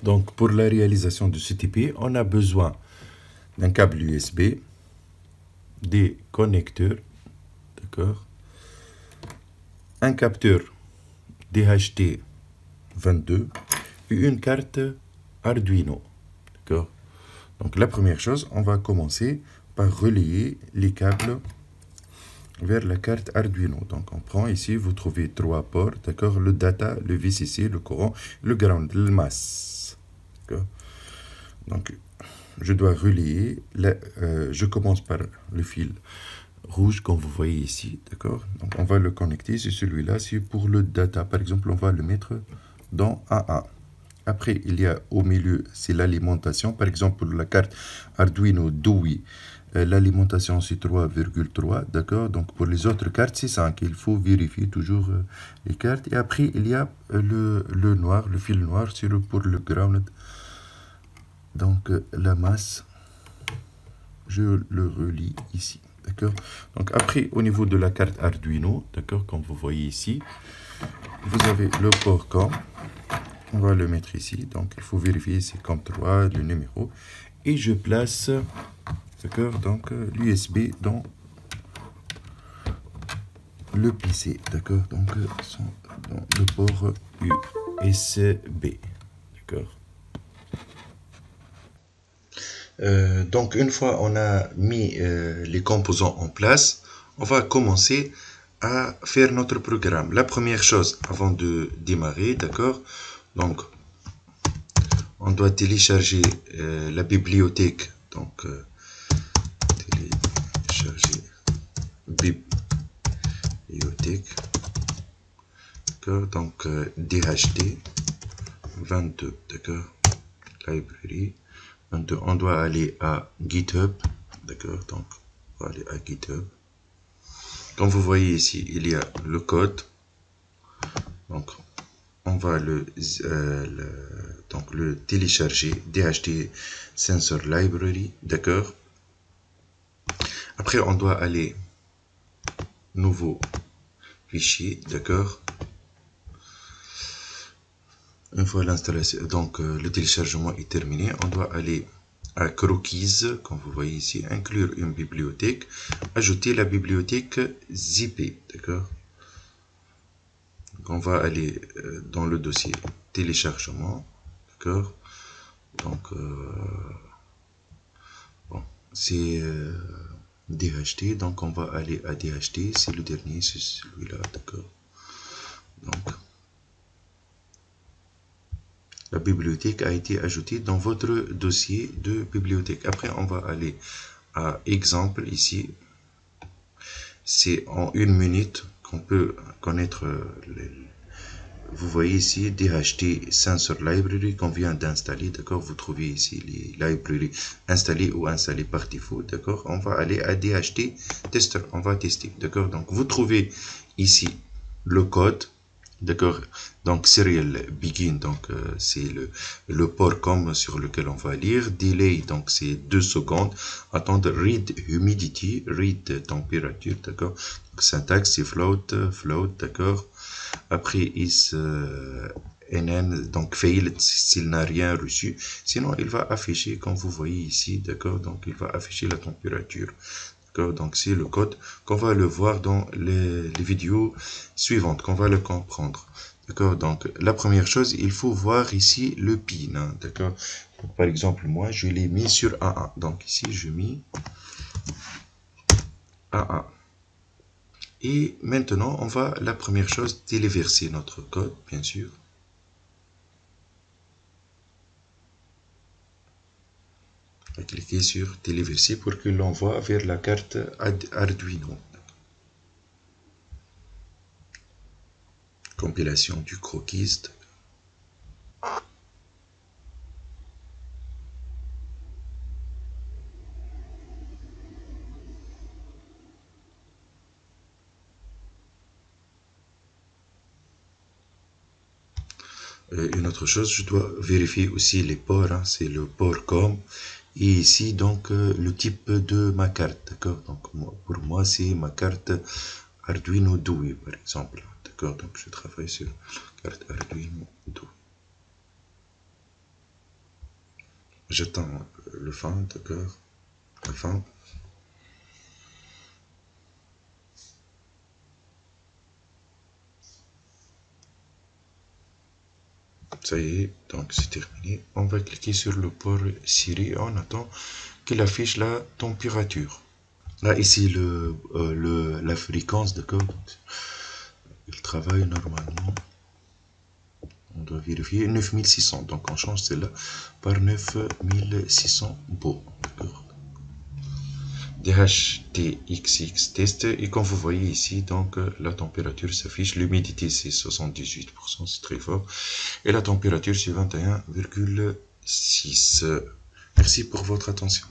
Donc, pour la réalisation de ce TP, on a besoin d'un câble USB, des connecteurs, d'accord, un capteur DHT22 et une carte Arduino, d'accord. Donc, la première chose, on va commencer par relayer les câbles vers la carte Arduino. Donc, on prend ici, vous trouvez 3 ports, d'accord, le data, le VCC, le courant, le ground, le mass, d'accord. Donc, je dois relayer, je commence par le fil rouge, comme vous voyez ici, d'accord. Donc, on va le connecter, c'est celui-là, c'est pour le data. Par exemple, on va le mettre dans A1. Après, il y a au milieu, c'est l'alimentation. Par exemple, pour la carte Arduino Dewey, l'alimentation c'est 3,3, d'accord. Donc, pour les autres cartes, c'est 5. Il faut vérifier toujours les cartes. Et après, il y a le noir, le fil noir, c'est pour le ground. Donc, la masse, je le relie ici, d'accord. Donc, après, au niveau de la carte Arduino, d'accord, comme vous voyez ici, vous avez le port COM. On va le mettre ici, donc il faut vérifier c'est comme 3, le numéro. Et je place, d'accord, donc l'USB dans le PC, d'accord, donc dans le port USB, d'accord. Donc une fois on a mis les composants en place, on va commencer à faire notre programme. La première chose avant de démarrer, d'accord, donc on doit télécharger la bibliothèque, donc télécharger bibliothèque, d'accord, donc DHT 22, d'accord, library 22. On doit aller à GitHub, d'accord, donc on va aller à GitHub. Comme vous voyez ici, il y a le code, donc on va donc le télécharger, DHT Sensor Library, d'accord. Après, on doit aller nouveau fichier, d'accord. Une fois l'installation, donc le téléchargement est terminé, on doit aller à Croquis, comme vous voyez ici, inclure une bibliothèque, ajouter la bibliothèque zippée, d'accord. On va aller dans le dossier téléchargement, d'accord. Donc bon, c'est DHT, donc on va aller à DHT, c'est le dernier, c'est celui-là, d'accord. Donc la bibliothèque a été ajoutée dans votre dossier de bibliothèque. Après, on va aller à exemple ici. C'est en 1 minute qu'on peut connaître vous voyez ici DHT Sensor Library qu'on vient d'installer, d'accord. Vous trouvez ici les libraries installées ou installées par défaut, d'accord. On va aller à DHT Tester, on va tester, d'accord. Donc vous trouvez ici le code, d'accord. Donc serial begin, donc c'est le port COM sur lequel on va lire. Delay, donc c'est 2 secondes. Attendre, read humidity, read température, d'accord. Syntaxe c'est float, d'accord. Après is NN, donc fail s'il n'a rien reçu. Sinon il va afficher comme vous voyez ici, d'accord. Donc il va afficher la température. Donc c'est le code qu'on va le voir dans les vidéos suivantes, qu'on va le comprendre. D'accord. Donc la première chose, il faut voir ici le pin. Hein, d'accord. Par exemple, moi je l'ai mis sur A1. Donc ici je mets A1. Et maintenant on va, la première chose, téléverser notre code, bien sûr. On va cliquer sur téléverser pour que l'envoie vers la carte Arduino. Compilation du croquis. Une autre chose, je dois vérifier aussi les ports, hein, c'est le port COM. Et ici, donc, le type de ma carte, d'accord. Donc, pour moi, c'est ma carte Arduino Dewey, par exemple, d'accord. Donc, je travaille sur la carte Arduino Dewey. J'attends le fin, d'accord. La fin. Ça y est, donc c'est terminé. On va cliquer sur le port Siri et on attend qu'il affiche la température. Là, ici, la fréquence, d'accord. Il travaille normalement. On doit vérifier 9600. Donc, on change celle-là par 9600 beau. D'accord. DHTXX test. Et comme vous voyez ici, donc, la température s'affiche. L'humidité, c'est 78%. C'est très fort. Et la température, c'est 21,6. Merci pour votre attention.